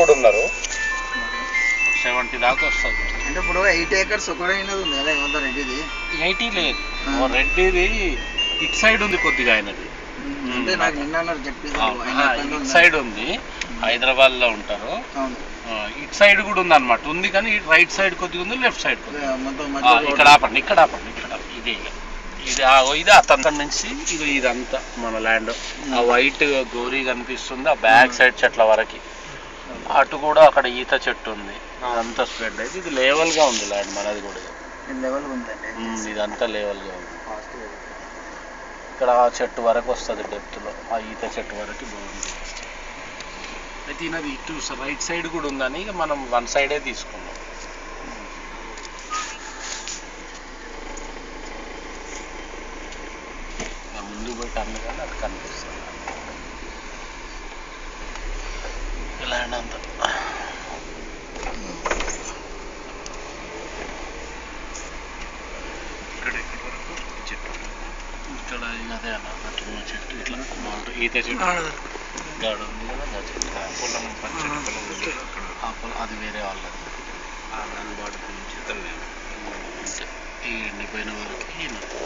కూడా ఉన్నారు 70 దాకా వస్తుంది. అంటే ఇప్పుడు 8 acres ఒకడైనది ఉంది కదా ఏమంటారు రెడ్డిది? 80 లేదు, రెడ్డిది ఇటు సైడ్ ఉంది కొద్దిగా ఆయనది. అంటే నాకు నిన్న చెప్పింది ఇటు సైడ్ ఉంది, హైదరాబాద్ లో ఉంటారు. ఇటు సైడ్ కూడా ఉంది అనమాట, ఉంది కానీ రైట్ సైడ్ కొద్దిగా ఉంది, లెఫ్ట్ సైడ్ ఇక్కడ ఆపండి, ఇక్కడ ఆపండి, ఇక్కడ ఇదే ఇది ఇది అతని నుంచి ఇది ఇదంతా మన ల్యాండ్. ఆ వైట్ గోరీ కనిపిస్తుంది, ఆ బ్యాక్ సైడ్ చెట్ల వరకు. అటు కూడా అక్కడ ఈత చెట్టు ఉంది, అదంతా స్ప్రెడ్ అయితే ఇది లేవల్ గా ఉంది ల్యాండ్ మనది కూడా. ఇదంతా లేవల్ గా ఉంది. ఇక్కడ ఆ చెట్టు వరకు వస్తుంది డెప్త్ లో, ఆ ఈత చెట్టు వరకు బాగుంది. అయితే ఈయనది ఇటు రైట్ సైడ్ కూడా ఉందని ఇక మనం వన్ సైడే తీసుకున్నాం. ముందు పోయి టన్ను కానీ అది కనిపిస్తుంది ల్యాండ్ అంతా. ఇక్కడ అదే అన్న నటున్న చెట్టు, ఇట్లా ఈత చెట్టు గాడు ఉంది కదా, పొలం అది వేరే వాళ్ళది. దాని బాటు నుంచి ఈ ఎండిపోయిన వరకు ఇదంతా